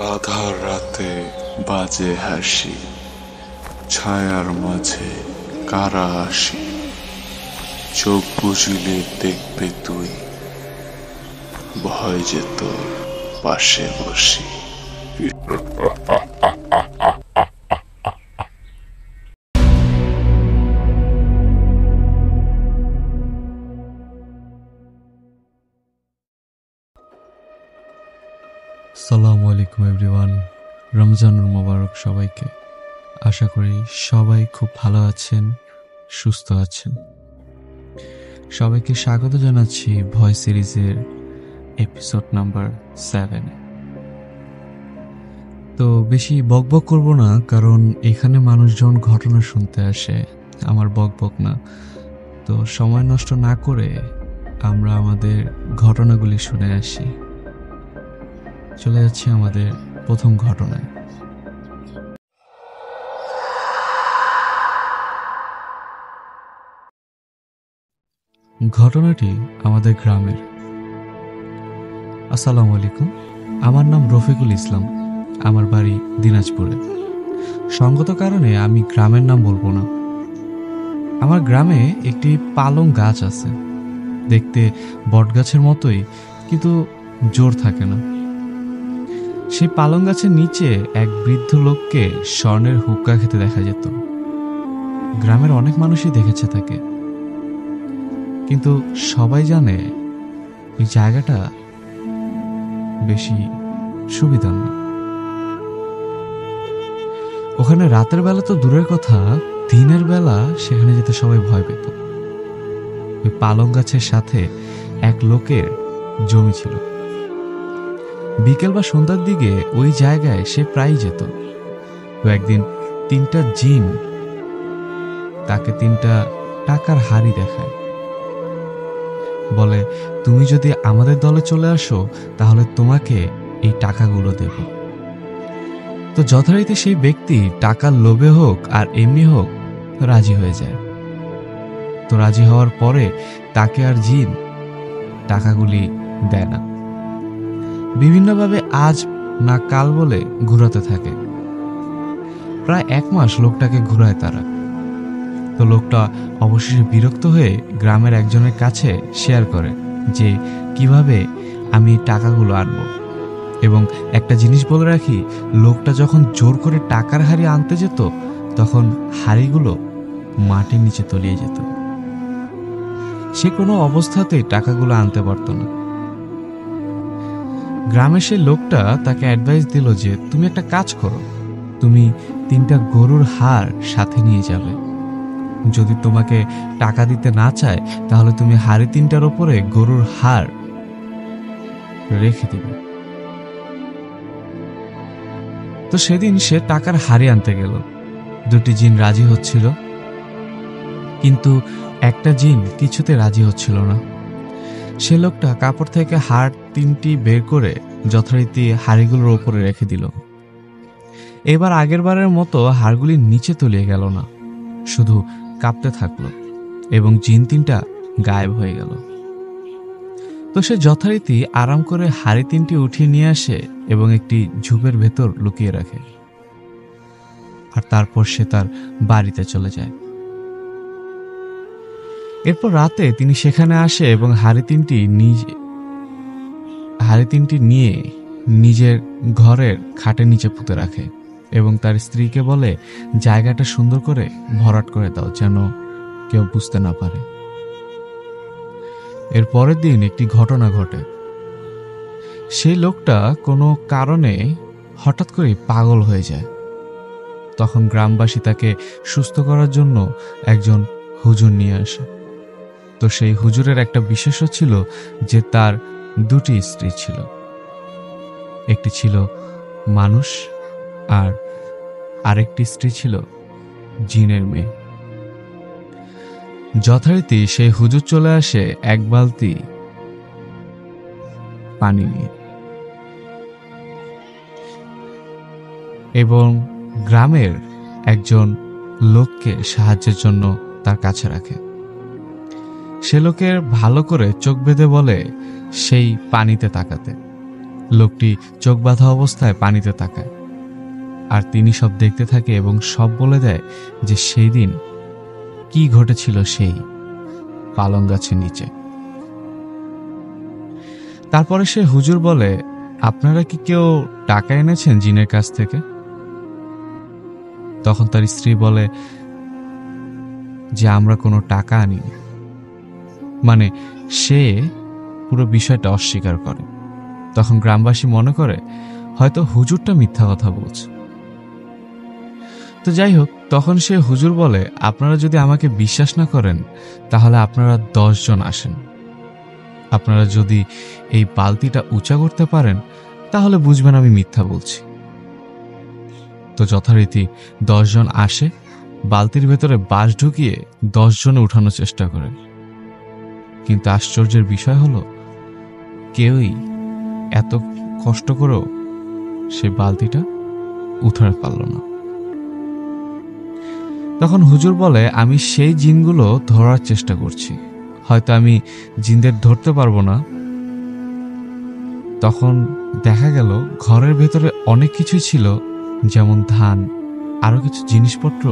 আধার রাতে বাজে হাসি, ছায়ার মাঝে কারা আসি, চোখ বুঝিলে দেখবে তুই, ভয় যে তোর পাশে বসি। আসসালামু আলাইকুম এভরিওয়ান, রমজানুর মোবারক সবাইকে। আশা করি সবাই খুব ভালো আছেন, সুস্থ আছেন। সবাইকে স্বাগত জানাচ্ছি ভয় সিরিজের এপিসোড নাম্বার 7। তো বেশি বকবক করব না, কারণ এখানে মানুষজন ঘটনা শুনতে আসে, আমার বকবক না। তো সময় নষ্ট না করে আমরা আমাদের ঘটনাগুলি শুনে আসি। চলে যাচ্ছে আমাদের প্রথম ঘটনায়। ঘটনাটি আমাদের গ্রামের। আসসালামু আলাইকুম, আমার নাম রফিকুল ইসলাম, আমার বাড়ি দিনাজপুরে। সঙ্গত কারণে আমি গ্রামের নাম বলবো না। আমার গ্রামে একটি পালং গাছ আছে, দেখতে বটগাছের মতোই, কিন্তু জোর থাকে না। সেই পালং গাছের নিচে এক বৃদ্ধ লোককে স্বর্ণের হুক্কা খেতে দেখা যেত। গ্রামের অনেক মানুষই দেখেছে তাকে, কিন্তু সবাই জানে ওই জায়গাটা বেশি সুবিধার না। ওখানে রাতের বেলা তো দূরের কথা, দিনের বেলা সেখানে যেতে সবাই ভয় পেত। ওই পালং গাছের সাথে এক লোকের জমি ছিল। বিকেল বা সন্ধ্যার দিকে ওই জায়গায় সে প্রায়ই যেত। তো একদিন 3টা জিন তাকে 3টা টাকার হাড়ি দেখায়, বলে তুমি যদি আমাদের দলে চলে আসো তাহলে তোমাকে এই টাকাগুলো দেব। তো যথারীতি সেই ব্যক্তি টাকার লোভে হোক আর এমনি হোক রাজি হয়ে যায়। তো রাজি হওয়ার পরে তাকে আর জিন টাকাগুলি দেয় না। বিভিন্নভাবে আজ না কাল বলে ঘুরাতে থাকে। প্রায় 1 মাস লোকটাকে ঘুরায় তারা। তো লোকটা অবশেষে বিরক্ত হয়ে গ্রামের একজনের কাছে শেয়ার করে যে কিভাবে আমি টাকাগুলো আনবো। এবং একটা জিনিস বলে রাখি, লোকটা যখন জোর করে টাকার হাড়ি আনতে যেত তখন হাড়িগুলো মাটির নিচে তলিয়ে যেত। সে কোনো অবস্থাতেই টাকাগুলো আনতে পারত না। গ্রামের সেই লোকটা তাকে অ্যাডভাইস দিল যে তুমি একটা কাজ করো, তুমি 3টা গরুর হাড় সাথে নিয়ে যাবে। যদি তোমাকে টাকা দিতে না চায় তাহলে তুমি হাড়ি 3টার ওপরে গরুর হাড় রেখে দিবে। তো সেদিন সে টাকার হাড়ি আনতে গেল। 2টি জিন রাজি হচ্ছিল, কিন্তু একটা জিন কিছুতে রাজি হচ্ছিল না। সে লোকটা কাপড় থেকে হাড় 3টি বের করে যথারীতি হাড়িগুলোর ওপরে রেখে দিল। এবার আগের বারের মতো হাড়গুলি নিচে তলিয়ে গেল না, শুধু কাঁপতে থাকলো এবং জিন 3টা গায়েব হয়ে গেল। তো সে যথারীতি আরাম করে হাড়ি 3টি উঠিয়ে নিয়ে আসে এবং একটি ঝোপের ভেতর লুকিয়ে রাখে। আর তারপর সে তার বাড়িতে চলে যায়। এরপর রাতে তিনি সেখানে আসে এবং হাড়ি 3টি নিয়ে নিজের ঘরের খাটের নিচে পুঁতে রাখে এবং তার স্ত্রীকে বলে জায়গাটা সুন্দর করে ভরাট করে দাও, যেন কেউ বুঝতে না পারে। এর পরের দিন একটি ঘটনা ঘটে। সেই লোকটা কোনো কারণে হঠাৎ করে পাগল হয়ে যায়। তখন গ্রামবাসী তাকে সুস্থ করার জন্য একজন হুজুর নিয়ে আসে। তো সেই হুজুরের একটা বিশেষত্ব ছিল যে তার 2টি স্ত্রী ছিল। একটি ছিল মানুষ আর আরেকটি স্ত্রী ছিল জিনের মেয়ে। যথারীতি সেই হুজুর চলে আসে 1 বালতি পানি নিয়ে এবং গ্রামের একজন লোককে সাহায্যের জন্য তার কাছে রাখে। সে লোকের ভালো করে চোখ বেঁধে বলে সেই পানিতে তাকাতে। লোকটি চোখ বাঁধা অবস্থায় পানিতে তাকায়, আর তিনি সব দেখতে থাকে এবং সব বলে দেয় যে সেই দিন কি ঘটেছিল সেই পালং গাছের নিচে। তারপরে সে হুজুর বলে, আপনারা কি কেউ টাকা এনেছেন জিনের কাছ থেকে? তখন তার স্ত্রী বলে যে আমরা কোনো টাকা আনিনি। মানে সে পুরো বিষয়টা অস্বীকার করে। তখন গ্রামবাসী মনে করে হয়তো হুজুরটা মিথ্যা কথা বলছে। তো যাই হোক, তখন সে হুজুর বলে, আপনারা যদি আমাকে বিশ্বাস না করেন তাহলে আপনারা 10 জন আসেন। আপনারা যদি এই বালতিটা উঁচা করতে পারেন তাহলে বুঝবেন আমি মিথ্যা বলছি। তো যথারীতি 10 জন আসে, বালতির ভেতরে বাঁশ ঢুকিয়ে 10 জনে উঠানোর চেষ্টা করে। কিন্তু আশ্চর্যের বিষয় হলো কেউই এত কষ্ট করেও সে বালতিটা উঠাতে পারল না। তখন হুজুর বলে, আমি সেই জিনগুলো ধরার চেষ্টা করছি, হয়তো আমি জিনদের ধরতে পারবো না। তখন দেখা গেল ঘরের ভেতরে অনেক কিছু ছিল, যেমন ধান, আরো কিছু জিনিসপত্র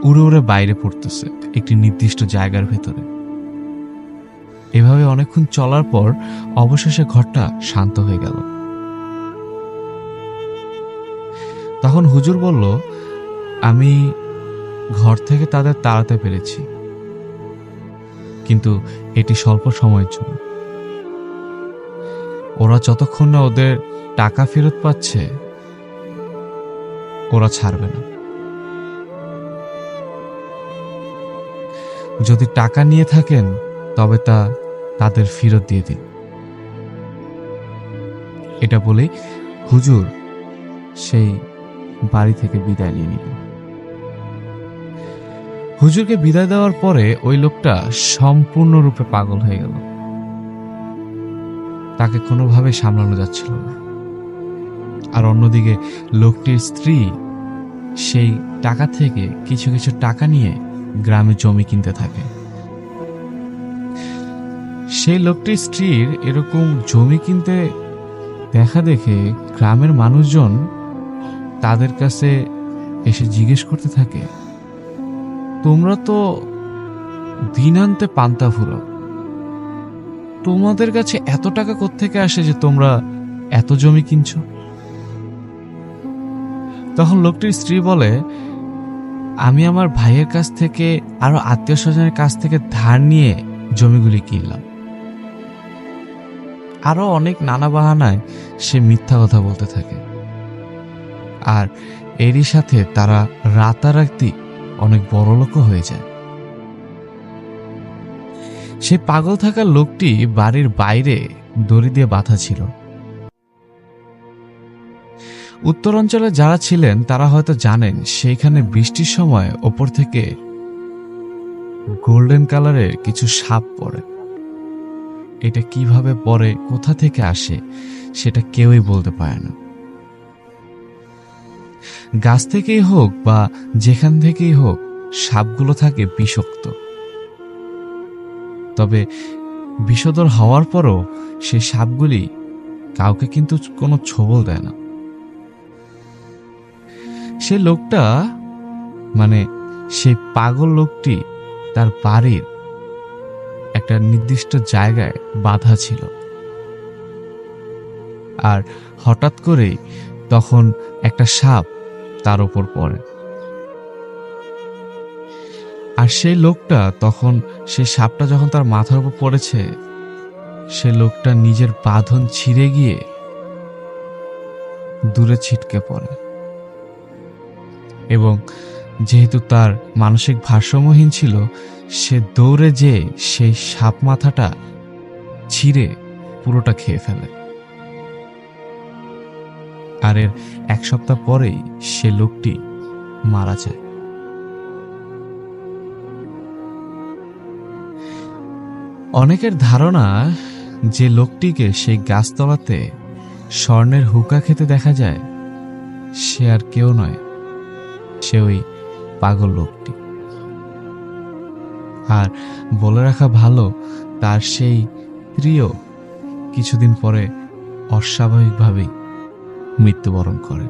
উড়ে উড়ে বাইরে পড়তেছে একটি নির্দিষ্ট জায়গার ভেতরে। এভাবে অনেকক্ষণ চলার পর অবশেষে ঘরটা শান্ত হয়ে গেল। তখন হুজুর বলল, আমি ঘর থেকে তাদের তাড়াতে পেরেছি, কিন্তু এটি স্বল্প সময়ের জন্য। ওরা যতক্ষণ না ওদের টাকা ফেরত পাচ্ছে ওরা ছাড়বে না। যদি টাকা নিয়ে থাকেন তবে তা তাদের ফেরত দিয়ে দিন। এটা বলে হুজুর সেই বাড়ি থেকে বিদায় নিয়ে নিল। হুজুরকে বিদায় দেওয়ার পরে ওই লোকটা সম্পূর্ণরূপে পাগল হয়ে গেল। তাকে কোনোভাবে সামলানো যাচ্ছিল না। আর অন্যদিকে লোকটির স্ত্রী সেই টাকা থেকে কিছু কিছু টাকা নিয়ে গ্রামে জমি কিনতে থাকে। সেই লোকটির স্ত্রীর এরকম জমি কিনতে দেখা দেখে গ্রামের মানুষজন তাদের কাছে এসে জিজ্ঞেস করতে থাকে, তোমরা তো দিনান্তে পান্তা ফুরাও, তোমাদের কাছে এত টাকা কোত্থেকে আসে যে তোমরা এত জমি কিনছো? তখন লোকটির স্ত্রী বলে, আমি আমার ভাইয়ের কাছ থেকে আরো আত্মীয় স্বজনের কাছ থেকে ধার নিয়ে জমিগুলি কিনলাম। আরো অনেক নানা বাহানায় সে মিথ্যা কথা বলতে থাকে। আর এরই সাথে তারা রাতারাতি অনেক বড়লোকও হয়ে যায়। সে পাগল থাকা লোকটি বাড়ির বাইরে দড়ি দিয়ে বাঁধা ছিল। উত্তরাঞ্চলে যারা ছিলেন তারা হয়তো জানেন সেইখানে বৃষ্টির সময় ওপর থেকে গোল্ডেন কালারের কিছু সাপ পড়ে। এটা কিভাবে পড়ে, কোথা থেকে আসে সেটা কেউই বলতে পারে না। গাছ থেকেই হোক বা যেখান থেকেই হোক সাপগুলো থাকে বিষাক্ত। তবে বিষধর হওয়ার পরও সেই সাপগুলি কাউকে কিন্তু কোনো ছোবল দেয় না। সে লোকটা মানে সেই পাগল লোকটি তার বাড়ির একটা নির্দিষ্ট জায়গায় বাঁধা ছিল। আর হঠাৎ করেই তখন একটা সাপ তার উপর পড়ে। আর সেই লোকটা তখন সেই সাপটা যখন তার মাথার উপর পড়েছে, সে লোকটা নিজের বাঁধন ছিঁড়ে গিয়ে দূরে ছিটকে পড়ে। এবং যেহেতু তার মানসিক ভারসাম্যহীন ছিল, সে দৌড়ে যেয়ে সেই সাপ মাথাটা ছিঁড়ে পুরোটা খেয়ে ফেলে। আর এর 1 সপ্তাহ পরেই সে লোকটি মারা যায়। অনেকের ধারণা যে লোকটিকে সেই গাছতলাতে স্বর্ণের হুক্কা খেতে দেখা যায় সে আর কেউ নয়, সে ওই পাগল লোকটি। আর বলে রাখা ভালো, তার সেই স্ত্রীও কিছুদিন পরে অস্বাভাবিকভাবেই মৃত্যুবরণ করে।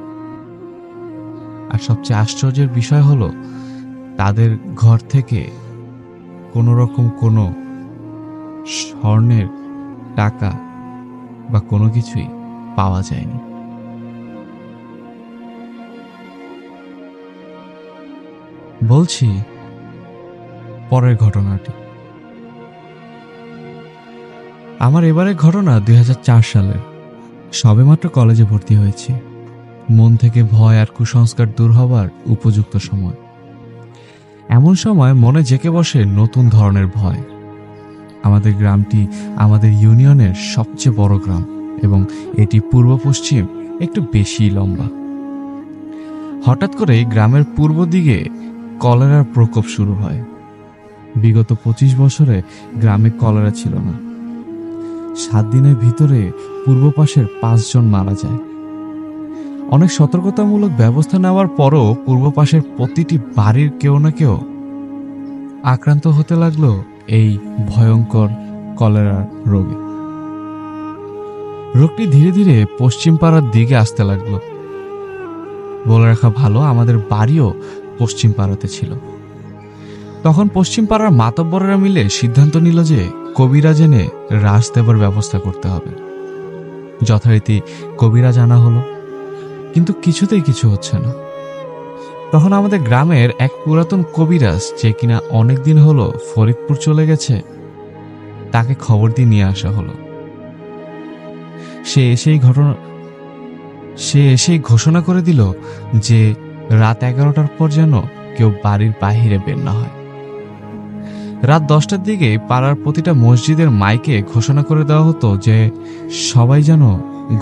আর সবচেয়ে আশ্চর্যের বিষয় হলো, তাদের ঘর থেকে কোনো রকম কোনো স্বর্ণের টাকা বা কোনো কিছুই পাওয়া যায়নি। বলছি পরের ঘটনাটি। আমার এবারের ঘটনা 2004 সালের। সবেমাত্র কলেজে ভর্তি হয়েছি। মন থেকে ভয় আর কুসংস্কার দূর হবার উপযুক্ত সময়। এমন সময় মনে জেঁকে বসে নতুন ধরনের ভয়। আমাদের গ্রামটি আমাদের ইউনিয়নের সবচেয়ে বড় গ্রাম এবং এটি পূর্ব পশ্চিম একটু বেশি লম্বা। হঠাৎ করে গ্রামের পূর্ব দিকে কলেরার প্রকোপ শুরু হয়। বিগত 25 বছরে গ্রামে কলেরা ছিল না। 7 দিনের ভিতরে পূর্ব পাশের 5 জন মারা যায়। অনেক সতর্কতামূলক ব্যবস্থা নেওয়ার পরও পূর্ব পাশের প্রতিটি বাড়ির কেউ না কেউ আক্রান্ত হতে লাগলো এই ভয়ঙ্কর কলেরার রোগে। রোগটি ধীরে ধীরে পশ্চিম পাড়ার দিকে আসতে লাগলো। বলে রাখা ভালো, আমাদের বাড়িও পশ্চিম পাড়াতে ছিল। তখন পশ্চিম পাড়ার মাতব্বরেরা মিলে সিদ্ধান্ত নিল যে কবিরাজ এনে রাশ দেবার ব্যবস্থা করতে হবে। যথারীতি কবিরাজ আনা হলো, কিন্তু কিছুতেই কিছু হচ্ছে না। তখন আমাদের গ্রামের এক পুরাতন কবিরাজ, যে কিনা অনেকদিন হলো ফরিদপুর চলে গেছে, তাকে খবর দিয়ে নিয়ে আসা হলো। সে এসেই ঘোষণা করে দিল যে রাত 11টার পর যেন কেউ বাড়ির বাহিরে বের না হয়। রাত 10টার দিকে পাড়ার প্রতিটা মসজিদের মাইকে ঘোষণা করে দেওয়া হতো যে সবাই যেন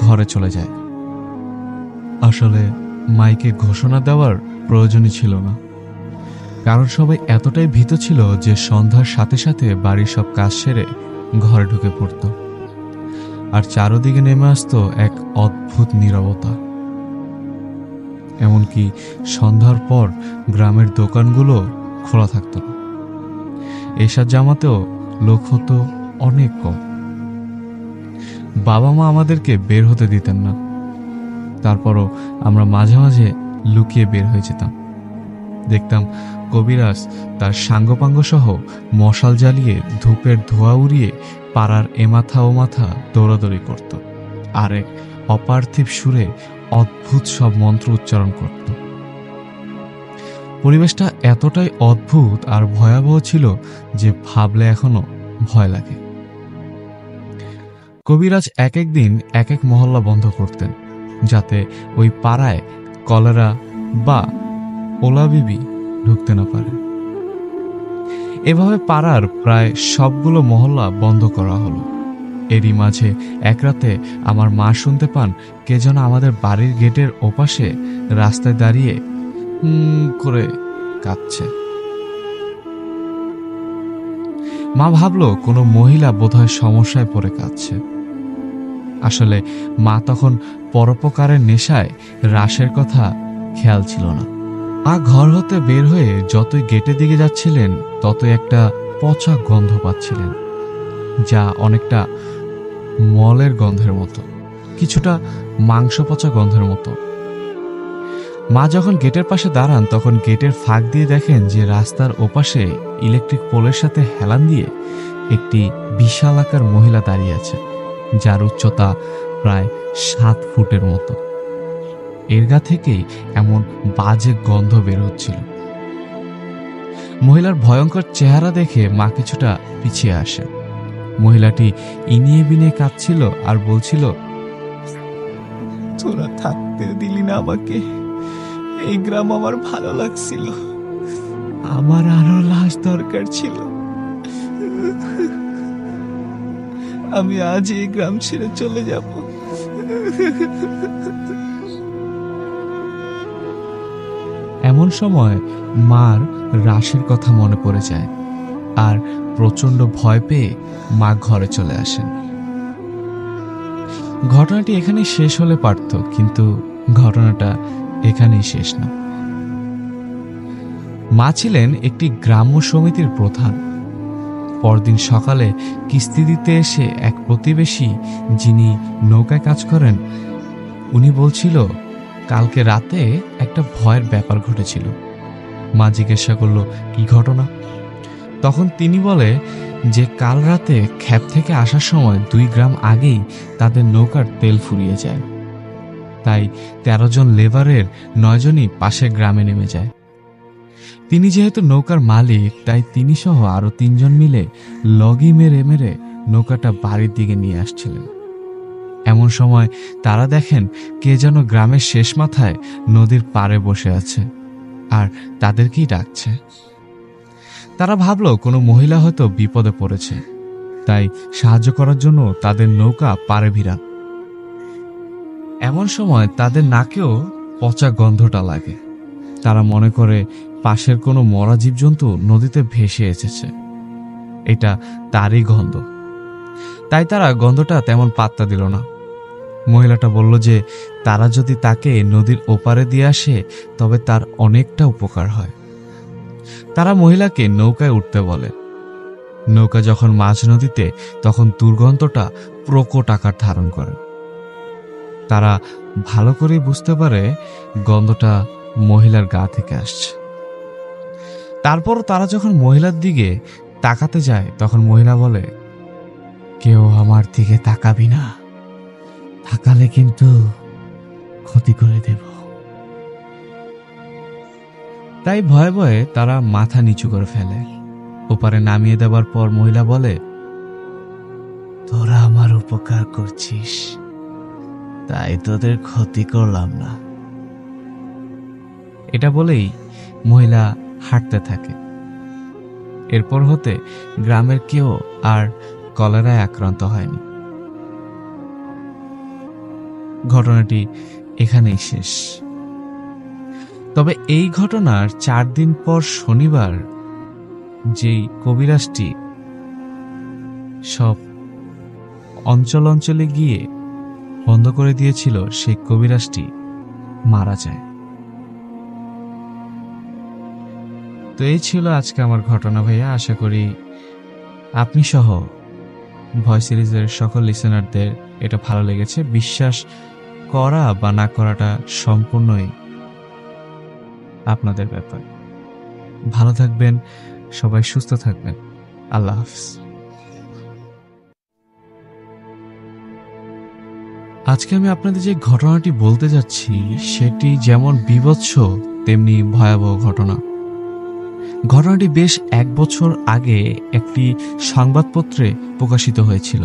ঘরে চলে যায়। আসলে মাইকে ঘোষণা দেওয়ার প্রয়োজনই ছিল না, কারণ সবাই এতটাই ভীত ছিল যে সন্ধ্যার সাথে সাথে বাড়ির সব কাজ সেরে ঘরে ঢুকে পড়ত। আর চারদিকে নেমে আসতো এক অদ্ভুত নীরবতা। এমনকি সন্ধ্যার পর গ্রামের দোকানগুলো খোলা থাকতো না। এশার জামাতেও লোক হতো অনেক কম। বাবা মা আমাদেরকে বের হতে দিতেন না, তারপরও আমরা মাঝে মাঝে লুকিয়ে বের হয়ে যেতাম। দেখতাম কবিরাজ তার সাঙ্গপাঙ্গ সহ মশাল জ্বালিয়ে ধূপের ধোঁয়া উড়িয়ে পাড়ার এমাথা ও মাথা দৌড়াদৌড়ি করত, আর এক অপার্থিব সুরে অদ্ভুত সব মন্ত্র উচ্চারণ করত। পরিবেশটা এতটাই অদ্ভুত আর ভয়াবহ ছিল যে ভাবলে এখনো ভয় লাগে। কবিরাজ এক এক দিন এক এক মহল্লা বন্ধ করতেন, যাতে ওই পাড়ায় কলেরা বা ওলাবিবি ঢুকতে না পারে। এভাবে পাড়ার প্রায় সবগুলো মহল্লা বন্ধ করা হলো। এরই মাঝে এক রাতে আমার মা শুনতে পান কে যেন আমাদের বাড়ির গেটের ওপাশে রাস্তায় দাঁড়িয়ে করে কাঁদছে। মা ভাবলো কোনো মহিলা বোধহয় সমস্যায় পড়ে কাঁদছে। আসলে মা তখন পরোপকারের নেশায় রাসের কথা খেয়াল ছিল না। মা ঘর হতে বের হয়ে যতই গেটের দিকে যাচ্ছিলেন ততই একটা পচা গন্ধ পাচ্ছিলেন, যা অনেকটা মলের গন্ধের মতো, কিছুটা মাংস পচা গন্ধের মতো। মা যখন গেটের পাশে দাঁড়ান তখন গেটের ফাঁক দিয়ে দেখেন যে রাস্তার ওপাশে ইলেকট্রিক পোলের সাথে হেলান দিয়ে একটি বিশাল আকার মহিলা দাঁড়িয়ে আছে, যার উচ্চতা প্রায় 7 ফুটের মতো। এর গা থেকেই এমন বাজে গন্ধ বের হচ্ছিল। মহিলার ভয়ঙ্কর চেহারা দেখে মা কিছুটা পিছিয়ে আসে। মহিলাটি ইনিয়ে বিনিয়ে কাঁদছিল আর বলছিল, তোরা থাকতে দিলি না আমাকে, এই গ্রাম আমার ভালো লাগছিল, আমার আরো লাশ দরকার ছিল। আমি আজ এই গ্রাম ছেড়ে চলে যাব। এমন সময় মার রাশের কথা মনে পড়ে যায় আর প্রচন্ড ভয় পেয়ে মা ঘরে চলে আসেন। ঘটনাটি এখানেই শেষ হলে পারত, কিন্তু ঘটনাটা এখানেই শেষ না। মা ছিলেন একটি গ্রাম্য সমিতির প্রধান। পরদিন সকালে কিস্তি দিতে এসে এক প্রতিবেশী, যিনি নৌকায় কাজ করেন, উনি বলছিল কালকে রাতে একটা ভয়ের ব্যাপার ঘটেছিল। মা জিজ্ঞাসা করলো, কি ঘটনা? তখন তিনি বলে যে কাল রাতে ক্ষেত থেকে আসার সময় 2 গ্রাম আগেই তাদের নৌকার তেল ফুরিয়ে যায়। তাই 13 জন লেবারের 9 জনই পাশের গ্রামে নেমে যায়। তিনি যেহেতু নৌকার মালিক, তাই তিনি সহ আরো 3 জন মিলে লগি মেরে মেরে নৌকাটা বাড়ির দিকে নিয়ে আসছিলেন। এমন সময় তারা দেখেন কে যেন গ্রামের শেষ মাথায় নদীর পাড়ে বসে আছে আর তাদেরকেই ডাকছে। তারা ভাবলো কোনো মহিলা হয়তো বিপদে পড়েছে, তাই সাহায্য করার জন্য তাদের নৌকা পাড়ে ভিড়ান। এমন সময় তাদের নাকেও পচা গন্ধটা লাগে। তারা মনে করে পাশের কোনো মরা জীবজন্তু নদীতে ভেসে এসেছে, এটা তারই গন্ধ। তাই তারা গন্ধটা তেমন পাত্তা দিল না। মহিলাটা বলল যে তারা যদি তাকে নদীর ওপারে দিয়ে আসে তবে তার অনেকটা উপকার হয়। তারা মহিলাকে নৌকায় উঠতে বলে। নৌকা যখন মাঝ নদীতে, তখন দুর্গন্ধটা প্রকট আকার ধারণ করে। তারা ভালো করেই বুঝতে পারে গন্ধটা মহিলার গা থেকে আসছে। তারপর তারা যখন মহিলার দিকে তাকাতে যায়, তখন মহিলা বলে, কেউ আমার দিকে তাকাবি না, তাকালে কিন্তু ক্ষতি করে দেব। তাই ভয়ে ভয়ে তারা মাথা নিচু করে ফেলে। ওপারে নামিয়ে দেওয়ার পর মহিলা বলে, তোরা আমার উপকার করছিস, তাই তোদের ক্ষতি করলাম না। এটা বলেই মহিলা হাঁটতে থাকে। এরপর হতে গ্রামের কেউ আর কলেরায় আক্রান্ত হয়নি। ঘটনাটি এখানেই শেষ। তবে এই ঘটনার 4 দিন পর শনিবার যেই কবিরাজটি সব অঞ্চলে গিয়ে বন্ধ করে দিয়েছিল, সেই কবিরাজটি মারা যায়। তো এই ছিল আজকে আমার ঘটনা ভাইয়া। আশা করি আপনি সহ ভয় সিরিজের সকল লিসেনারদের এটা ভালো লেগেছে। বিশ্বাস করা বা না করাটা সম্পূর্ণই আপনাদের ব্যাপার। ভালো থাকবেন, সবাই সুস্থ থাকবেন। আল্লাহ হাফেজ। আজকে আমি আপনাদের যে ঘটনাটি বলতে যাচ্ছি সেটি যেমন বীভৎস তেমনি ভয়াবহ ঘটনা। ঘটনাটি বেশ 1 বছর আগে একটি সংবাদপত্রে প্রকাশিত হয়েছিল।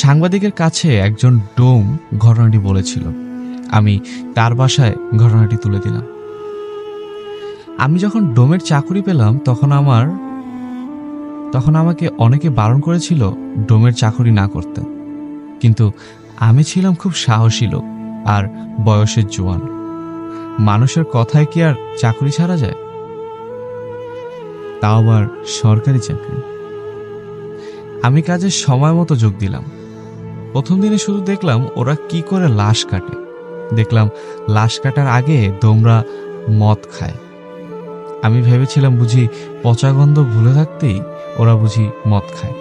সাংবাদিকের কাছে একজন ডোম ঘটনাটি বলেছিল। আমি তার বাসায় ঘটনাটি তুলে দিলাম। আমি যখন ডোমের চাকরি পেলাম তখন আমাকে অনেকে বারণ করেছিল ডোমের চাকরি না করতে, কিন্তু আমি ছিলাম খুব সাহসী লোক আর বয়সের জোয়ান। মানুষের কথায় কি আর চাকরি ছাড়া যায়? তাও আবার সরকারি চাকরি। আমি কাজে সময় মতো যোগ দিলাম। প্রথম দিনে শুধু দেখলাম ওরা কি করে লাশ কাটে। দেখলাম লাশ কাটার আগে ডোমরা মদ খায়। আমি ভেবেছিলাম বুঝি পচা গন্ধ ভুলে থাকতেই ওরা বুঝি মদ খায়।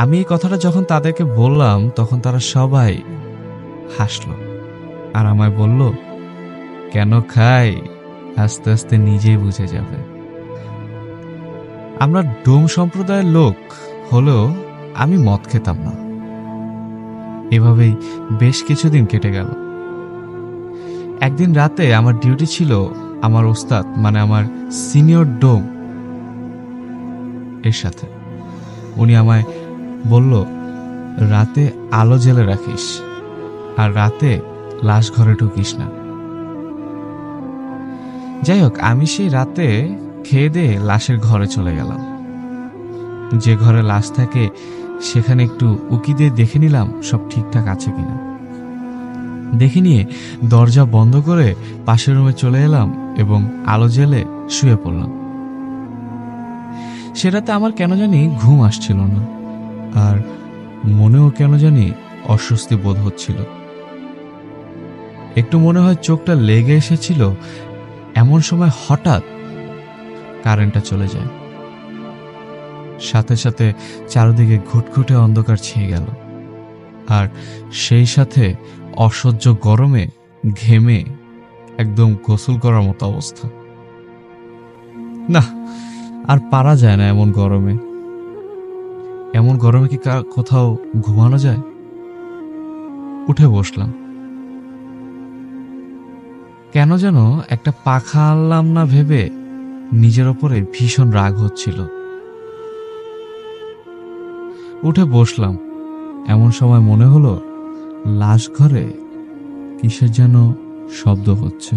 আমি এই কথাটা যখন তাদেরকে বললাম তখন তারা সবাই হাসল আর আমায় বলল, কেন খায় আস্তে আস্তে নিজেই বুঝে যাবে। আমরা ডোম সম্প্রদায়ের লোক হলেও আমি মদ খেতাম না। এভাবেই বেশ কিছুদিন কেটে গেল। একদিন রাতে আমার ডিউটি ছিল আমার ওস্তাদ মানে আমার সিনিয়র ডোম এর সাথে। উনি আমায় বলল, রাতে আলো জ্বেলে রাখিস আর রাতে লাশ ঘরে ঢুকিস না। যাই হোক, আমি সেই রাতে খেয়ে দিয়ে লাশের ঘরে চলে গেলাম। যে ঘরে লাশ থাকে সেখানে একটু উকি দিয়ে দেখে নিলাম সব ঠিকঠাক আছে কিনা। দেখে নিয়ে দরজা বন্ধ করে পাশের রুমে চলে এলাম এবং আলো জ্বেলে শুয়ে পড়লাম। সেটাতে আমার কেন জানি ঘুম আসছিল না আর মনেও কেন জানি অস্বস্তি বোধ হচ্ছিল। একটু মনে হয় চোখটা লেগে এসেছিল। এমন সময় হঠাৎ কারেন্টটা চলে যায়। সাথে সাথে চারদিকে ঘুটঘুটে অন্ধকার ছেয়ে গেল, আর সেই সাথে অসহ্য গরমে ঘেমে একদম গোসল করার মতো অবস্থা। না, আর পারা যায় না এমন গরমে। এমন গরমে কি কোথাও ঘুমানো যায়? উঠে বসলাম। কেন যেন একটা পাখা আনলাম না ভেবে নিজের ওপরে ভীষণ রাগ হচ্ছিল। উঠে বসলাম। এমন সময় মনে হলো লাশ ঘরে কিসের যেন শব্দ হচ্ছে।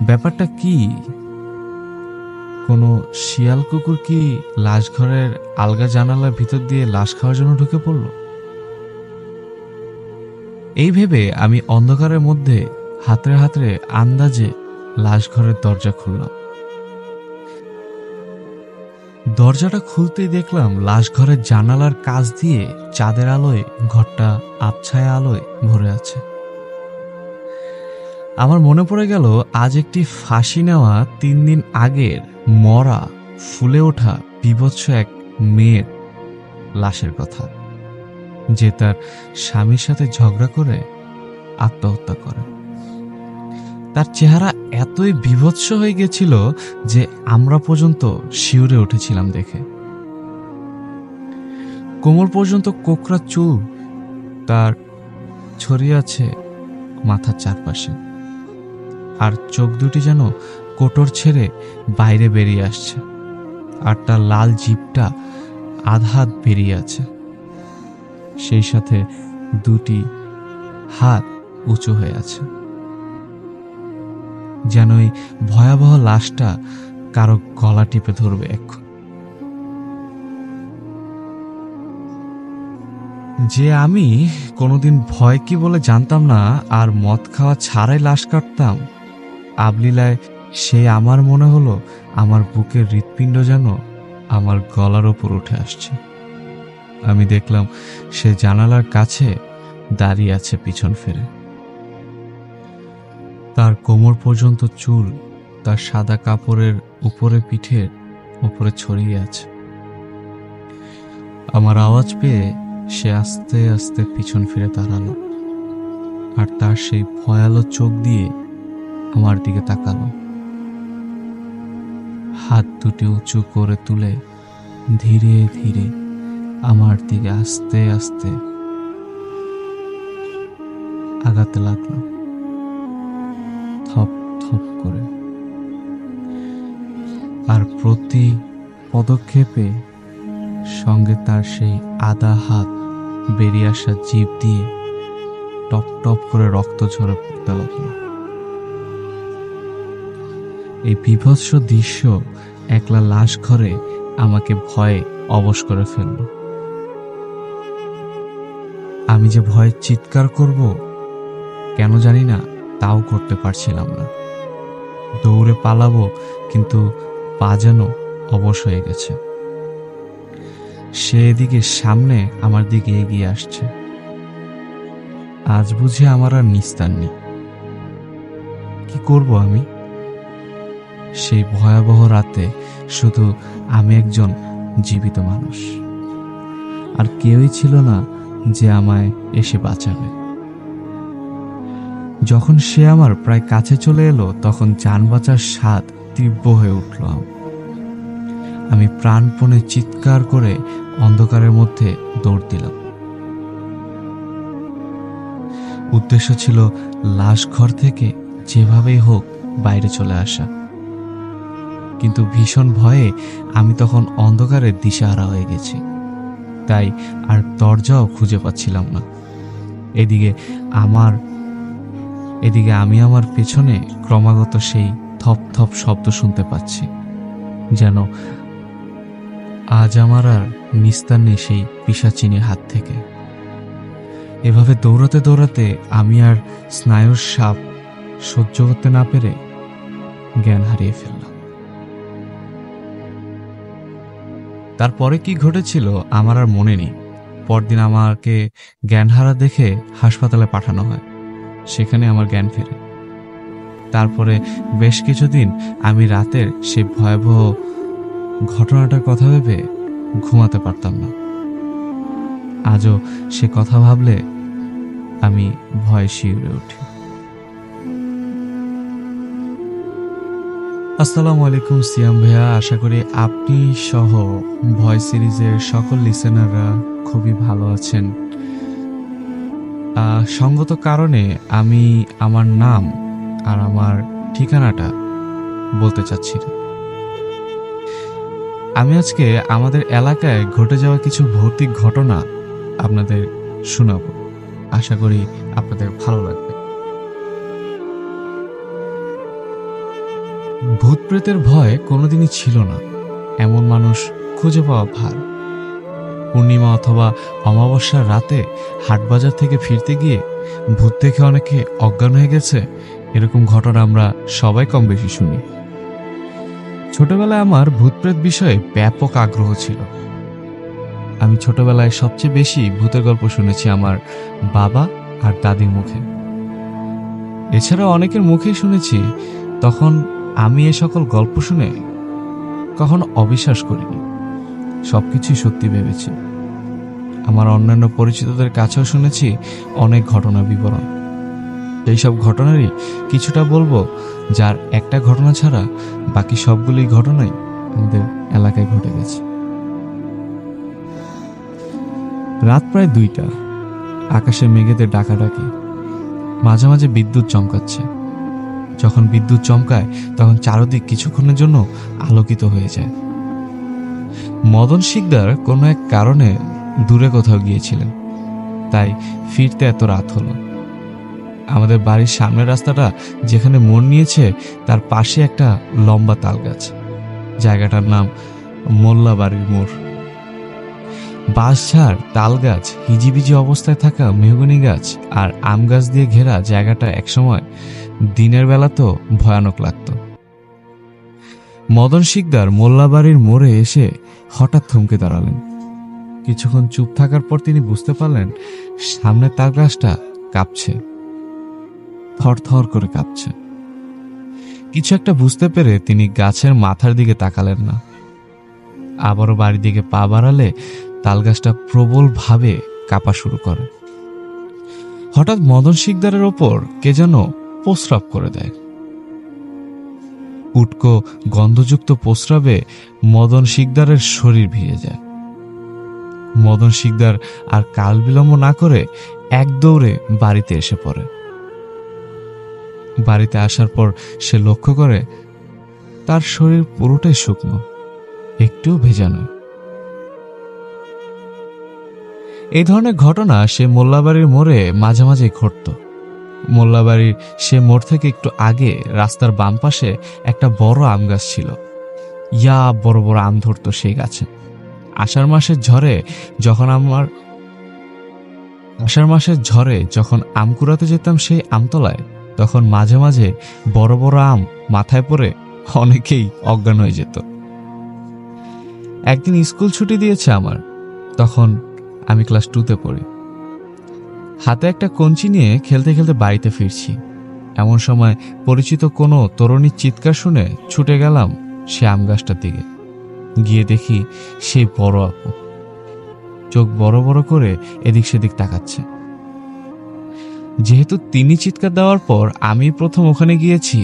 ব্যাপারটা কি? কোনো শিয়াল কুকুর কি লাশ ঘরের আলগা জানালার ভিতর দিয়ে লাশ খাওয়ার জন্য ঢুকে পড়ল? এই ভেবে আমি অন্ধকারের মধ্যে হাতড়ে হাতড়ে আন্দাজে লাশ ঘরের দরজা খুললাম। দরজাটা খুলতেই দেখলাম লাশ ঘরের জানালার কাছ দিয়ে চাঁদের আলোয় ঘরটা আবছায়া আলোয় ভরে আছে। আমার মনে পড়ে গেল আজ একটি ফাঁসি নেওয়া 3 দিন আগের মরা ফুলে ওঠা বিভৎস এক মেয়ের লাশের কথা, যে তার স্বামীর সাথে ঝগড়া করে আত্মহত্যা করে। তার চেহারা এতই বিভৎস হয়ে গেছিল যে আমরা পর্যন্ত শিউরে উঠেছিলাম দেখে। কোমর পর্যন্ত কোকড়া চুল তার ছড়িয়ে আছে মাথার চারপাশে, আর চোখ দুটি যেন কোটর ছেড়ে বাইরে বেরিয়ে আসছে, আর তার লাল জিভটা আধা বেরিয়ে আছে। সেই সাথে দুটি হাত উঁচু হয়ে আছে, যেন এই ভয়াবহ লাশটা কারো গলা টিপে ধরবে এখন। যে আমি কোনোদিন ভয় কি বলে জানতাম না, আর মদ খাওয়া ছাড়াই লাশ কাটতাম, আবলীলায় সে আমার মনে হলো আমার বুকের হৃৎপিণ্ড যেন আমার গলার ওপর উঠে আসছে। আমি দেখলাম সে জানালার কাছে দাঁড়িয়ে আছে পিছন ফিরে। তার কোমর পর্যন্ত চুল তার সাদা কাপড়ের উপরে পিঠের উপরে ছড়িয়ে আছে। আমার আওয়াজ পেয়ে সে আস্তে আস্তে পিছন ফিরে দাঁড়ালো, আর তার সেই ভয়ালো চোখ দিয়ে আমার দিকে তাকালো। হাত দুটি উঁচু করে তুলে ধীরে ধীরে আমার দিকে আস্তে আস্তে আগাতে লাগলো, থপ থপ করে। আর প্রতি পদক্ষেপে সঙ্গে তার সেই আধা হাত বেরিয়ে আসা জিভ দিয়ে টপ টপ করে রক্ত ঝরে পড়তে লাগলো। এই বিভৎস দৃশ্য একলা লাশ ঘরে আমাকে ভয়ে অবশ করে ফেলল। আমি যে ভয়ে চিৎকার করব কেন জানি না, তাও করতে পারছিলাম না। দৌড়ে পালাবো, কিন্তু পা যেন অবশ হয়ে গেছে। সে এদিকে সামনে আমার দিকে এগিয়ে আসছে। আজ বুঝি আমার আর নিস্তার নেই। কি করব আমি? সেই ভয়াবহ রাতে শুধু আমি একজন জীবিত মানুষ, আর কেউই ছিল না যে আমায় এসে বাঁচাবে। যখন সে আমার প্রায় কাছে চলে এলো, তখন জান বাঁচার স্বাদ তীব্র হয়ে উঠল। আমি প্রাণপণে চিৎকার করে অন্ধকারের মধ্যে দৌড় দিলাম। উদ্দেশ্য ছিল লাশ ঘর থেকে যেভাবেই হোক বাইরে চলে আসা, কিন্তু ভীষণ ভয়ে আমি তখন অন্ধকারের দিশাহারা হয়ে গেছি, তাই আর দরজাও খুঁজে পাচ্ছিলাম না। এদিকে আমি আমার পেছনে ক্রমাগত সেই থপ থপ শব্দ শুনতে পাচ্ছি, যেন আজ আমার আর নিস্তার নেই সেই পিশাচিনীর হাত থেকে। এভাবে দৌড়াতে দৌড়াতে আমি আর স্নায়ুর সাপ সহ্য করতে না পেরে জ্ঞান হারিয়ে ফেললাম। তারপরে কি ঘটেছিল আমার আর মনে নেই। পরদিন আমাকে জ্ঞানহারা দেখে হাসপাতালে পাঠানো হয়, সেখানে আমার জ্ঞান ফেরে। তারপরে বেশ কিছুদিন আমি রাতের সেই ভয়াবহ ঘটনাটার কথা ভেবে ঘুমাতে পারতাম না। আজও সে কথা ভাবলে আমি ভয়ে শিউরে উঠি। আসসালামু আলাইকুম সিয়াম ভাইয়া, আশা করি আপনি সহ ভয়েস সিরিজের সকল লিসেনাররা খুবই ভালো আছেন। সঙ্গত কারণে আমি আমার নাম আর আমার ঠিকানাটা বলতে চাচ্ছি না। আমি আজকে আমাদের এলাকায় ঘটে যাওয়া কিছু ভৌতিক ঘটনা আপনাদের শোনাব। আশা করি আপনাদের ভালো লাগবে। ভূত প্রেতের ভয় কোনোদিনই ছিল না এমন মানুষ খুঁজে পাওয়া ভার। পূর্ণিমা অথবা অমাবস্যার রাতে হাটবাজার থেকে ফিরতে গিয়ে ভূত দেখে অনেকে অজ্ঞান হয়ে গেছে, এরকম ঘটনা আমরা সবাই কম বেশি শুনি। ছোটবেলায় আমার ভূতপ্রেত বিষয়ে ব্যাপক আগ্রহ ছিল। আমি ছোটবেলায় সবচেয়ে বেশি ভূতের গল্প শুনেছি আমার বাবা আর দাদির মুখে। এছাড়া অনেকের মুখেই শুনেছি। তখন আমি এ সকল গল্প শুনে কখনো অবিশ্বাস করিনি, সবকিছুই সত্যি ভেবেছি। আমার অন্যান্য পরিচিতদের কাছেও শুনেছি অনেক ঘটনা বিবরণ। এইসব ঘটনারই কিছুটা বলবো, যার একটা ঘটনা ছাড়া বাকি সবগুলি ঘটনাই আমাদের এলাকায় ঘটে গেছে। রাত প্রায় 2টা, আকাশে মেঘেদের ডাকাডাকি, মাঝে মাঝে বিদ্যুৎ চমকাচ্ছে। যখন বিদ্যুৎ চমকায় তখন চারদিক কিছুক্ষণের জন্য আলোকিত হয়ে যায়। মদন শিকদার কোনো এক কারণে দূরে কোথাও গিয়েছিলেন, তাই ফিরতে এত রাত হলো। আমাদের বাড়ির সামনের রাস্তাটা যেখানে মোড় নিয়েছে তার পাশে একটা লম্বা তাল গাছ। জায়গাটার নাম মোল্লা বাড়ির মোড়। বাঁশঝাড়, তাল গাছ, হিজিবিজি অবস্থায় থাকা মেহগনি গাছ আর আম গাছ দিয়ে ঘেরা জায়গাটা একসময় দিনের বেলা তো ভয়ানক লাগত। মদন শিকদার মোল্লাবাড়ির মোড়ে এসে হঠাৎ থমকে দাঁড়ালেন। কিছুক্ষণ চুপ থাকার পর তিনি বুঝতে পারলেন সামনের তাল গাছটা কাঁপছে, থরথর করে কাঁপছে। কিছু একটা বুঝতে পেরে তিনি গাছের মাথার দিকে তাকালেন না। আবারও বাড়ির দিকে পা বাড়ালে তাল গাছটা প্রবলভাবে কাঁপা শুরু করে। হঠাৎ মদন শিকদারের ওপর কে যেন প্রস্রাব করে দেয়। উটকো গন্ধযুক্ত প্রস্রাবে মদন শিকদারের শরীর ভিজে যায়। মদন শিকদার আর কাল বিলম্ব না করে এক দৌড়ে বাড়িতে এসে পড়ে। বাড়িতে আসার পর সে লক্ষ্য করে তার শরীর পুরোটাই শুকনো, একটুও ভেজা নয়। এই ধরনের ঘটনা সে মোল্লাবাড়ির মোড়ে মাঝে মাঝে ঘটত। মোল্লাবাড়ির সে মোড় থেকে একটু আগে রাস্তার বাম পাশে একটা বড় আম গাছ ছিল। ইয়া বড় বড় আম ধরত সেই গাছে। আষাঢ় মাসের ঝড়ে যখন আম কুড়াতে যেতাম সেই আমতলায়, তখন মাঝে মাঝে বড় বড় আম মাথায় পড়ে অনেকেই অজ্ঞান হয়ে যেত। একদিন স্কুল ছুটি দিয়েছে আমার, তখন আমি ক্লাস 2তে পড়ি। হাতে একটা কঞ্চি নিয়ে খেলতে খেলতে বাড়িতে ফিরছি। এমন সময় পরিচিত কোনো তরুণীর চিৎকার শুনে ছুটে গেলাম সে আম গাছটার দিকে। গিয়ে দেখি সেই বড় আপু চোখ বড় বড় করে এদিক সেদিক তাকাচ্ছে। যেহেতু তিনি চিৎকার দেওয়ার পর আমি প্রথম ওখানে গিয়েছি,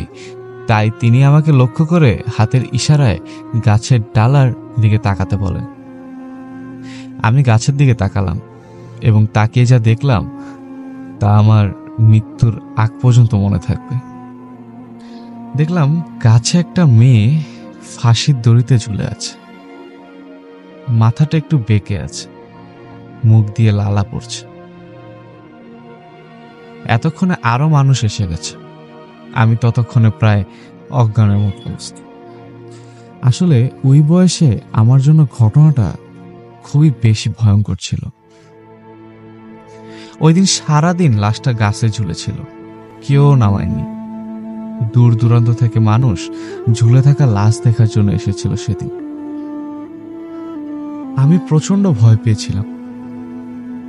তাই তিনি আমাকে লক্ষ্য করে হাতের ইশারায় গাছের ডালার দিকে তাকাতে বলেন। আমি গাছের দিকে তাকালাম এবং তাকিয়ে যা দেখলাম তা আমার মৃত্যুর আগ পর্যন্ত মনে থাকবে। দেখলাম গাছে একটা মেয়ে ফাঁসির দড়িতে ঝুলে আছে। মাথাটা একটু বেঁকে আছে, মুখ দিয়ে লালা পড়ছে। এতক্ষণে আরো মানুষ এসে গেছে। আমি ততক্ষণে প্রায় অজ্ঞানের মতো অবস্থা। আসলে ওই বয়সে আমার জন্য ঘটনাটা খুবই বেশি ভয়ঙ্কর ছিল। ওই দিন সারাদিন লাশটা গাছে ঝুলেছিল, কেউ নামায়নি। দূর দূরান্ত থেকে মানুষ ঝুলে থাকা লাশ দেখার জন্য এসেছিল সেদিন। আমি প্রচন্ড ভয় পেয়েছিলাম।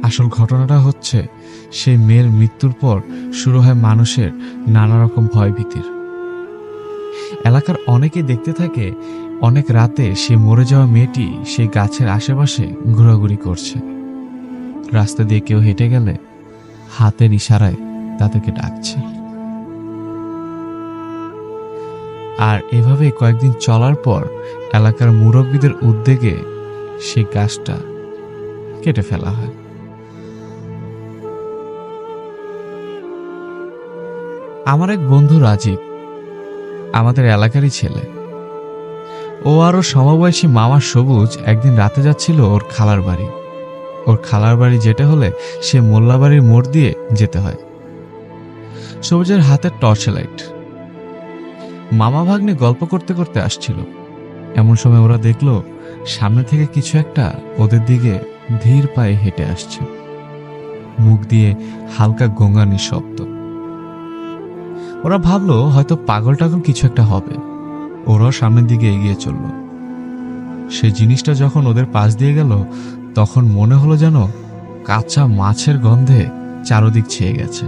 আসল ঘটনাটা হচ্ছে সেই মেয়ের মৃত্যুর পর শুরু হয় মানুষের নানা রকম ভয় ভীতির। এলাকার অনেকে দেখতে থাকে অনেক রাতে সে মরে যাওয়া মেয়েটি সেই গাছের আশেপাশে ঘোরাঘুরি করছে। রাস্তা দিয়ে কেউ হেঁটে গেলে হাতের ইশারায় তাদেরকে ডাকছে। আর এভাবে কয়েকদিন চলার পর এলাকার মুরব্বীদের উদ্যোগে সেই গাছটা কেটে ফেলা হয়। আমার এক বন্ধু রাজীব, আমাদের এলাকারই ছেলে। ও আর ওর সমবয়সী মামা সবুজ একদিন রাতে যাচ্ছিল ওর খালার বাড়ি। ওর খালার বাড়ি যেতে হলে সে মোল্লাবাড়ির মোড় দিয়ে যেতে হয়। সবুজের হাতে টর্চ লাইট। মামা ভাগ্নে গল্প করতে করতে আসছিল। এমন সময় ওরা দেখলো সামনে থেকে কিছু একটা ওদের দিকে ধীর পায়ে হেঁটে আসছে, মুখ দিয়ে হালকা গোঙানির শব্দ। ওরা ভাবলো হয়তো পাগল টাগল কিছু একটা হবে। ওরাও সামনের দিকে এগিয়ে চলল। সেই জিনিসটা যখন ওদের পাশ দিয়ে গেল তখন মনে হলো যেন কাঁচা মাছের গন্ধে চারদিক ছেয়ে গেছে।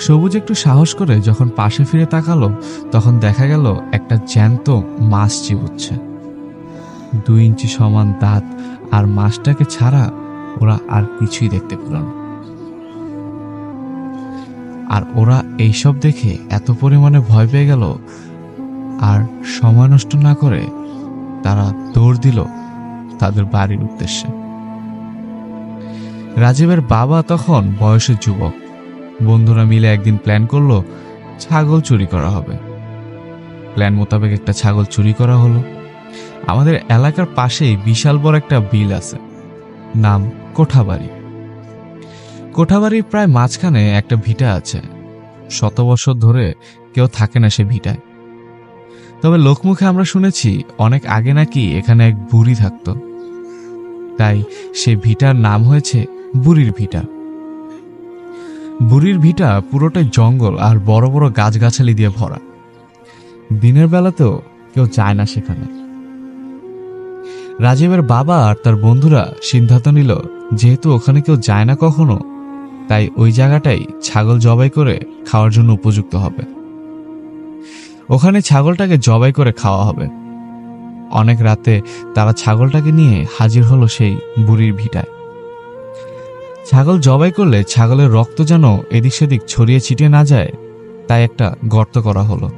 সবুজ একটু সাহস করে যখন পাশে ফিরে তাকালো তখন দেখা গেল একটা জ্যান্ত মাছ চিবুচ্ছে। 2 ইঞ্চি সমান দাঁত আর মাছটাকে ছাড়া ওরা আর কিছুই দেখতে পেল না। আর ওরা এইসব দেখে এত পরিমাণে ভয় পেয়ে গেল আর সময় নষ্ট না করে তারা দৌড় দিল তাদের বাড়ির উদ্দেশ্যে। রাজীবের বাবা তখন বয়সের যুবক। বন্ধুরা মিলে একদিন প্ল্যান করলো ছাগল চুরি করা হবে। প্ল্যান মোতাবেক একটা ছাগল চুরি করা হলো। আমাদের এলাকার পাশেই বিশাল বড় একটা বিল আছে, নাম কোঠাবাড়ি। কোঠাবাড়ির প্রায় মাঝখানে একটা ভিটা আছে। 100 বছর ধরে কেউ থাকে না সে ভিটায়। তবে লোকমুখে আমরা শুনেছি অনেক আগে নাকি এখানে এক বুড়ি থাকতো, তাই সে ভিটার নাম হয়েছে বুড়ির ভিটা। বুড়ির ভিটা পুরোটাই জঙ্গল আর বড় বড় গাছগাছালি দিয়ে ভরা। দিনের বেলাতেও কেউ যায় না সেখানে। রাজীবের বাবা আর তার বন্ধুরা সিদ্ধান্ত নিল যেহেতু ওখানে কেউ যায় না কখনো, তাই ওই জায়গাটাই ছাগল জবাই করে খাওয়ার জন্য উপযুক্ত হবে। ওখানে ছাগলটাকে জবাই করে খাওয়া হবে। অনেক রাতে তারা ছাগলটাকে নিয়ে হাজির হলো সেই বুড়ির ভিটায়। ছাগল জবাই করলে ছাগলের রক্ত যেন এদিক সেদিক ছড়িয়ে ছিটিয়ে না যায়, তাই একটা গর্ত করা হলো।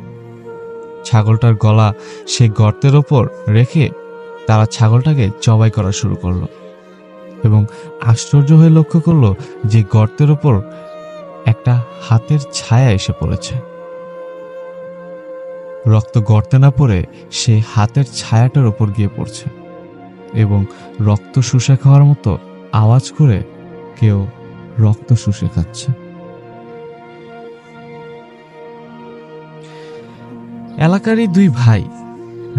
ছাগলটার গলা সেই গর্তের ওপর রেখে তারা ছাগলটাকে জবাই করা শুরু করলো এবং আশ্চর্য হয়ে লক্ষ্য করলো যে গর্তের ওপর একটা হাতের ছায়া এসে পড়েছে। রক্ত গর্তে না পড়ে সেই হাতের ছায়াটার ওপর গিয়ে পড়ছে এবং রক্ত শুষে খাওয়ার মতো আওয়াজ করে কেউ রক্ত শুষে খাচ্ছে। এলাকারই 2 ভাই